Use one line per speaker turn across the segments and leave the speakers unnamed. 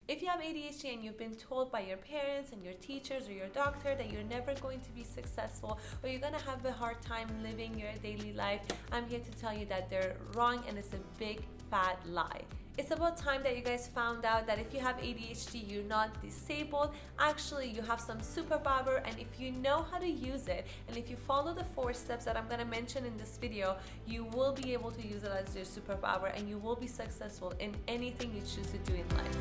If you have ADHD and you've been told by your parents and your teachers or your doctor that you're never going to be successful or you're going to have a hard time living your daily life, I'm here to tell you that they're wrong and it's a big fat lie. It's about time that you guys found out that if you have ADHD, you're not disabled. Actually, you have some superpower, and if you know how to use it, and if you follow the 4 steps that I'm going to mention in this video, you will be able to use it as your superpower and you will be successful in anything you choose to do in life.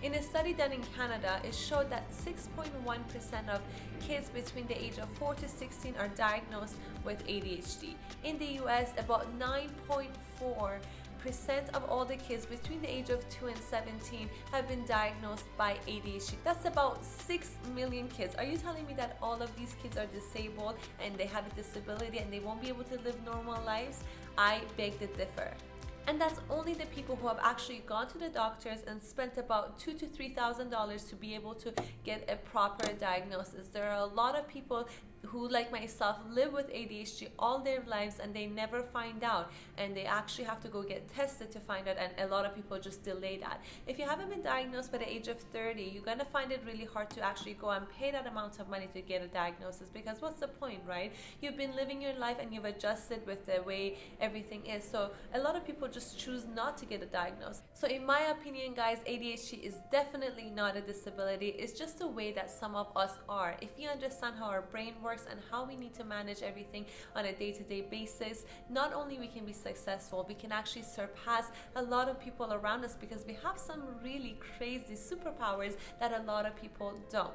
In a study done in Canada, it showed that 6.1% of kids between the age of 4 to 16 are diagnosed with ADHD. In the US, about 9.4% of all the kids between the age of 2 and 17 have been diagnosed by ADHD. That's about 6 million kids. Are you telling me that all of these kids are disabled and they have a disability and they won't be able to live normal lives? I beg to differ. And that's only the people who have actually gone to the doctors and spent about $2,000 to $3,000 to be able to get a proper diagnosis. There are a lot of people who, like myself, live with ADHD all their lives and they never find out, and they actually have to go get tested to find out, and a lot of people just delay that. If you haven't been diagnosed by the age of 30, you're going to find it really hard to actually go and pay that amount of money to get a diagnosis, because what's the point, right? You've been living your life and you've adjusted with the way everything is, so a lot of people just choose not to get a diagnosis. So in my opinion, guys, ADHD is definitely not a disability. It's just the way that some of us are. If you understand how our brain works and how we need to manage everything on a day-to-day basis, not only we can be successful, we can actually surpass a lot of people around us, because we have some really crazy superpowers that a lot of people don't.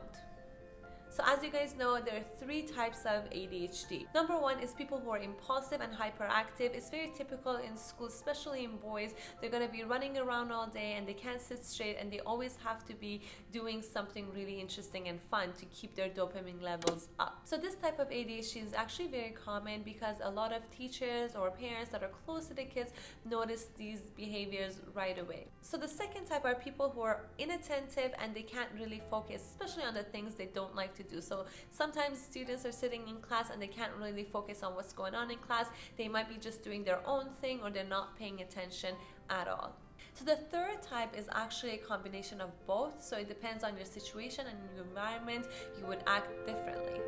So as you guys know, there are 3 types of ADHD. Number 1 is people who are impulsive and hyperactive. It's very typical in school, especially in boys. They're going to be running around all day and they can't sit straight, and they always have to be doing something really interesting and fun to keep their dopamine levels up. So this type of ADHD is actually very common because a lot of teachers or parents that are close to the kids notice these behaviors right away. So the second type are people who are inattentive and they can't really focus, especially on the things they don't like to do. So sometimes students are sitting in class and they can't really focus on what's going on in class. They might be just doing their own thing, or they're not paying attention at all. So the third type is actually a combination of both. So it depends on your situation and your environment, you would act differently.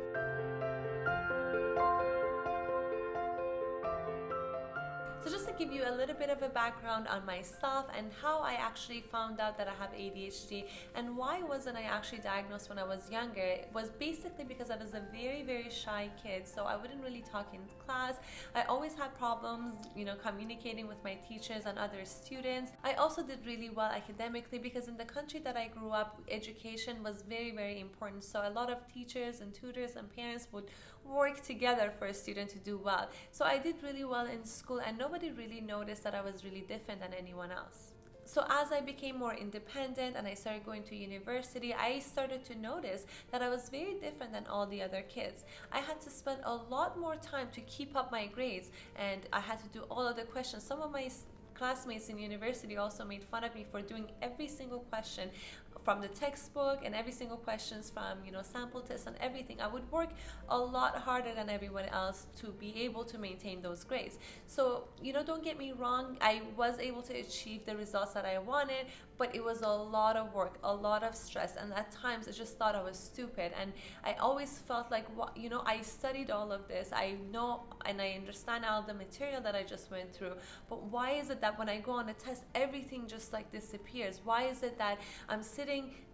So just to give you a little bit of a background on myself and how I actually found out that I have ADHD and why wasn't I actually diagnosed when I was younger, it was basically because I was a very shy kid. So I wouldn't really talk in class. I always had problems, communicating with my teachers and other students. I also did really well academically because in the country that I grew up, education was very important. So a lot of teachers and tutors and parents would work together for a student to do well. So I did really well in school and nobody really noticed that I was really different than anyone else. So as I became more independent and I started going to university, I started to notice that I was very different than all the other kids. I had to spend a lot more time to keep up my grades, and I had to do all of the questions. Some of my classmates in university also made fun of me for doing every single question from the textbook and every single questions from sample tests and everything. I would work a lot harder than everyone else to be able to maintain those grades. So don't get me wrong, I was able to achieve the results that I wanted, but it was a lot of work, a lot of stress, and at times I just thought I was stupid. And I always felt like, I studied all of this, I know and I understand all the material that I just went through, but why is it that when I go on a test everything just like disappears? Why is it that I'm sitting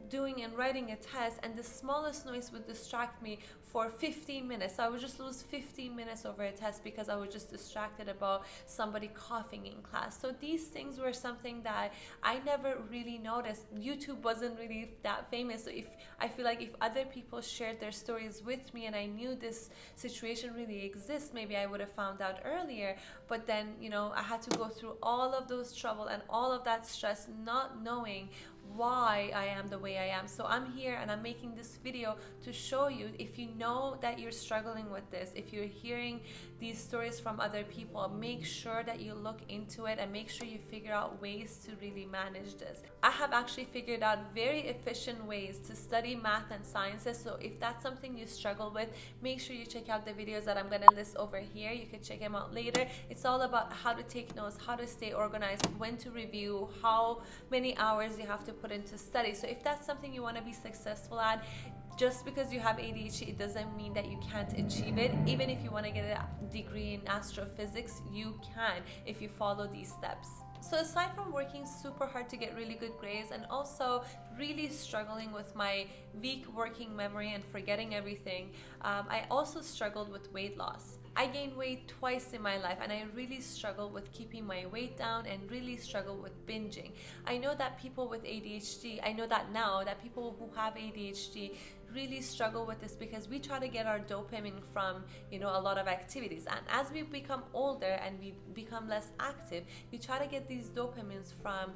doing and writing a test and the smallest noise would distract me for 15 minutes? So I would just lose 15 minutes over a test because I was just distracted about somebody coughing in class. So these things were something that I never really noticed. YouTube wasn't really that famous, so I feel like if other people shared their stories with me and I knew this situation really exists, maybe I would have found out earlier. But then I had to go through all of those trouble and all of that stress, not knowing why I am the way I am. So I'm here and I'm making this video to show you, if you know that you're struggling with this, if you're hearing these stories from other people, make sure that you look into it and make sure you figure out ways to really manage this. I have actually figured out very efficient ways to study math and sciences, so if that's something you struggle with, make sure you check out the videos that I'm going to list over here. You can check them out later. It's all about how to take notes, how to stay organized, when to review, how many hours you have to put into study. So if that's something you want to be successful at, just because you have ADHD, it doesn't mean that you can't achieve it. Even if you want to get a degree in astrophysics, you can if you follow these steps. So aside from working super hard to get really good grades and also really struggling with my weak working memory and forgetting everything, I also struggled with weight loss. I gained weight twice in my life and I really struggled with keeping my weight down and really struggled with binging. I know that people with ADHD, I know that now that people who have ADHD really struggle with this because we try to get our dopamine from, a lot of activities, and as we become older and we become less active, we try to get these dopamines from,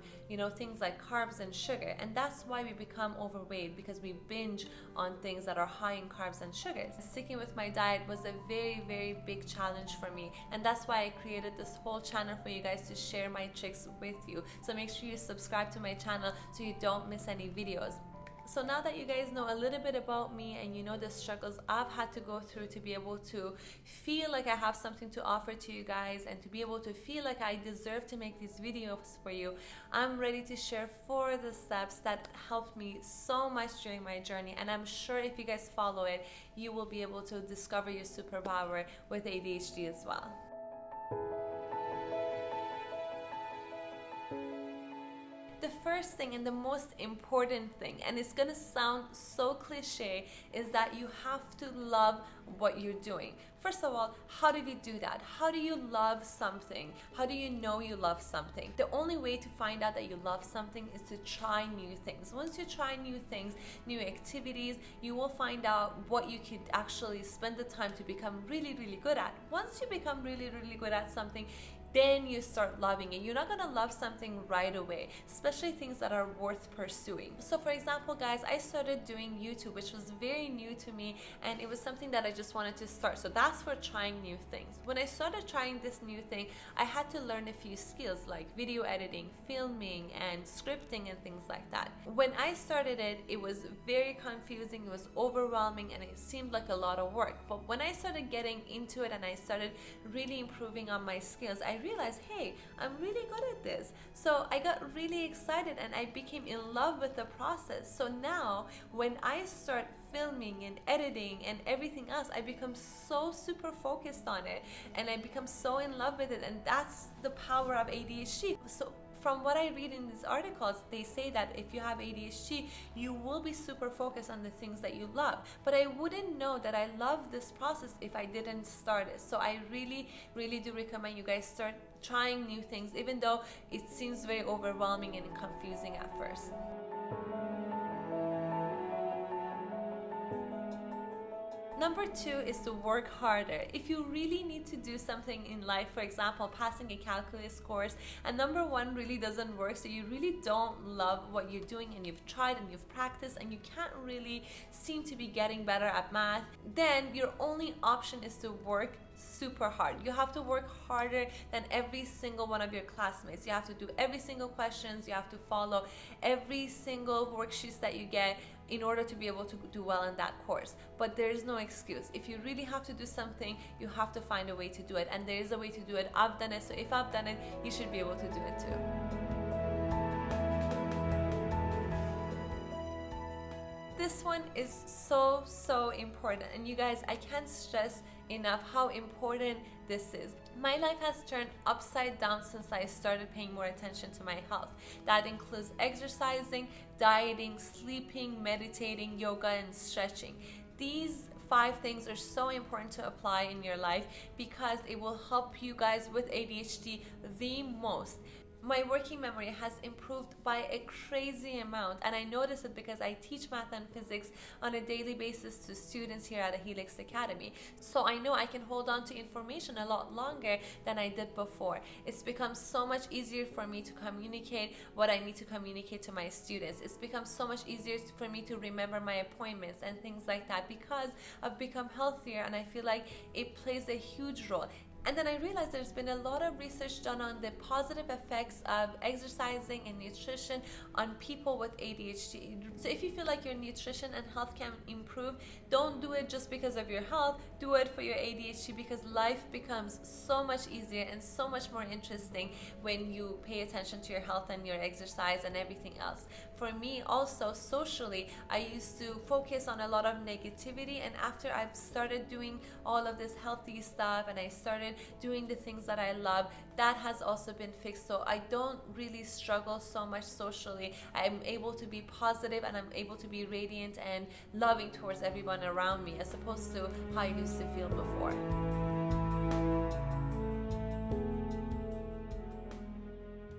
things like carbs and sugar, and that's why we become overweight, because we binge on things that are high in carbs and sugars. Sticking with my diet was a very, very big challenge for me, and that's why I created this whole channel for you guys to share my tricks with you. So make sure you subscribe to my channel so you don't miss any videos. So now that you guys know a little bit about me and you know the struggles I've had to go through to be able to feel like I have something to offer to you guys and to be able to feel like I deserve to make these videos for you, I'm ready to share 4 of the steps that helped me so much during my journey, and I'm sure if you guys follow it, you will be able to discover your superpower with ADHD as well. The first thing and the most important thing, and it's gonna sound so cliche, is that you have to love what you're doing. First of all, how do you do that? How do you love something? How do you know you love something? The only way to find out that you love something is to try new things. Once you try new things, new activities, you will find out what you could actually spend the time to become really, really good at. Once you become really, really good at something, then you start loving it. You're not gonna love something right away, especially things that are worth pursuing. So for example, guys, I started doing YouTube, which was very new to me, and it was something that I just wanted to start. So that's for trying new things. When I started trying this new thing, I had to learn a few skills like video editing, filming, and scripting and things like that. When I started it, it was very confusing, it was overwhelming, and it seemed like a lot of work. But when I started getting into it and I started really improving on my skills, I realized, hey, I'm really good at this. So I got really excited and I became in love with the process. So now when I start filming and editing and everything else, I become so super focused on it and I become so in love with it, and that's the power of ADHD. So from what I read in these articles, they say that if you have ADHD, you will be super focused on the things that you love. But I wouldn't know that I love this process if I didn't start it. So I really, really do recommend you guys start trying new things, even though it seems very overwhelming and confusing at first. Number 2 is to work harder. If you really need to do something in life, for example, passing a calculus course, and number 1 really doesn't work, so you really don't love what you're doing and you've tried and you've practiced and you can't really seem to be getting better at math, then your only option is to work super hard. You have to work harder than every single one of your classmates. You have to do every single questions, you have to follow every single worksheets that you get in order to be able to do well in that course. But there is no excuse. If you really have to do something, you have to find a way to do it, and there is a way to do it. I've done it, so if I've done it, you should be able to do it too. This one is so important, and you guys, I can't stress enough how important this is. My life has turned upside down since I started paying more attention to my health. That includes exercising, dieting, sleeping, meditating, yoga, and stretching. These 5 things are so important to apply in your life because it will help you guys with ADHD the most. My working memory has improved by a crazy amount, and I notice it because I teach math and physics on a daily basis to students here at the Helix Academy. So I know I can hold on to information a lot longer than I did before. It's become so much easier for me to communicate what I need to communicate to my students. It's become so much easier for me to remember my appointments and things like that because I've become healthier, and I feel like it plays a huge role. And then I realized there's been a lot of research done on the positive effects of exercising and nutrition on people with ADHD. So if you feel like your nutrition and health can improve, don't do it just because of your health, do it for your ADHD, because life becomes so much easier and so much more interesting when you pay attention to your health and your exercise and everything else. For me also, socially, I used to focus on a lot of negativity, and after I've started doing all of this healthy stuff and I started doing the things that I love, that has also been fixed. So I don't really struggle so much socially. I'm able to be positive and I'm able to be radiant and loving towards everyone around me, as opposed to how I used to feel before.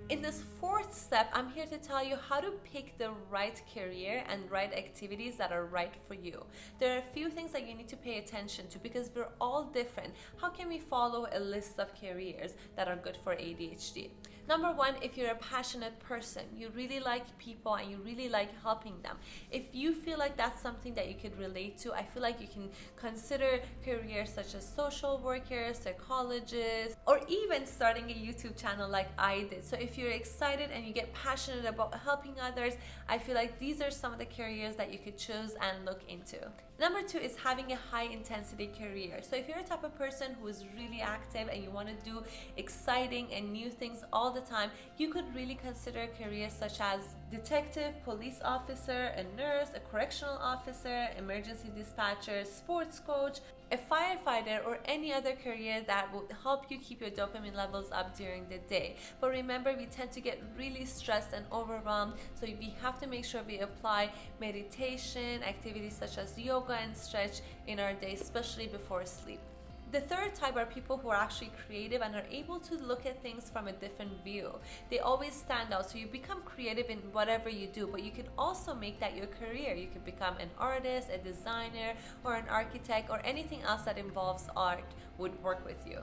In this fourth step, I'm here to tell you how to pick the right career and right activities that are right for you. There are a few things that you need to pay attention to because we're all different. How can we follow a list of careers that are good for ADHD? Number one, if you're a passionate person, you really like people and you really like helping them. If you feel like that's something that you could relate to, I feel like you can consider careers such as social worker, psychologist, or even starting a YouTube channel like I did. So if you're excited and you get passionate about helping others, I feel like these are some of the careers that you could choose and look into. Number two is having a high intensity career. So if you're a type of person who is really active and you want to do exciting and new things all the time, you could really consider careers such as detective, police officer, a nurse, a correctional officer, emergency dispatcher, sports coach, a firefighter, or any other career that will help you keep your dopamine levels up during the day. But remember, we tend to get really stressed and overwhelmed, so we have to make sure we apply meditation, activities such as yoga and stretch in our day, especially before sleep. The third type are people who are actually creative and are able to look at things from a different view. They always stand out, so you become creative in whatever you do, but you can also make that your career. You can become an artist, a designer, or an architect, or anything else that involves art would work with you.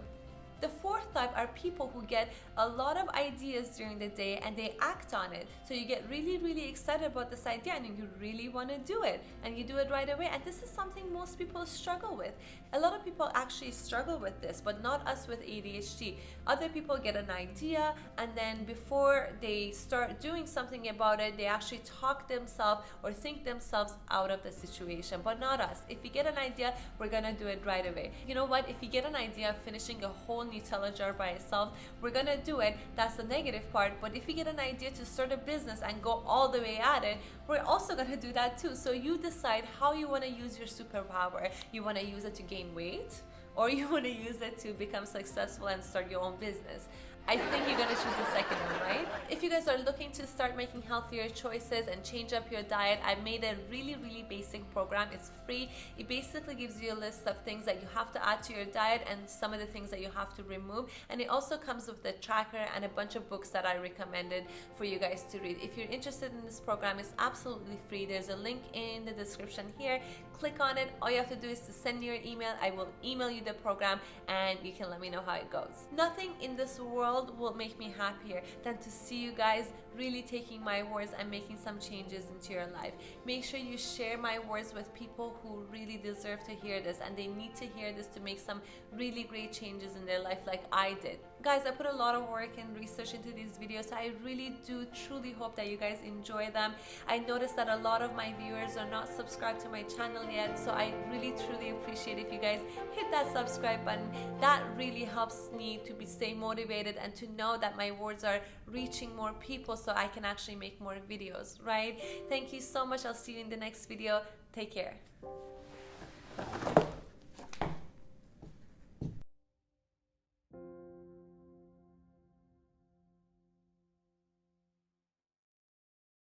The fourth type are people who get a lot of ideas during the day and they act on it. So you get really, really excited about this idea and you really want to do it, and you do it right away. And this is something most people struggle with. A lot of people actually struggle with this, but not us with ADHD. Other people get an idea and then before they start doing something about it, they actually talk themselves or think themselves out of the situation, but not us. If you get an idea, we're gonna do it right away. You know what? If you get an idea of finishing a whole Nutella jar by itself, we're gonna do it. That's the negative part. But if you get an idea to start a business and go all the way at it, we're also gonna do that too. So you decide how you want to use your superpower. You want to use it to gain weight, or you want to use it to become successful and start your own business. I think you're gonna choose the second one, right? If you guys are looking to start making healthier choices and change up your diet, I made a really, really basic program. It's free. It basically gives you a list of things that you have to add to your diet and some of the things that you have to remove. And it also comes with a tracker and a bunch of books that I recommended for you guys to read. If you're interested in this program, it's absolutely free. There's a link in the description here. Click on it. All you have to do is to send me your email. I will email you the program and you can let me know how it goes. Nothing in this world will make me happier than to see you guys really taking my words and making some changes into your life. Make sure you share my words with people who really deserve to hear this, and they need to hear this to make some really great changes in their life like I did. Guys, I put a lot of work and research into these videos, so I really do truly hope that you guys enjoy them. I noticed that a lot of my viewers are not subscribed to my channel yet, so I really truly appreciate if you guys hit that subscribe button. That really helps me to stay motivated and to know that my words are reaching more people so I can actually make more videos, right? Thank you so much. I'll see you in the next video. Take care.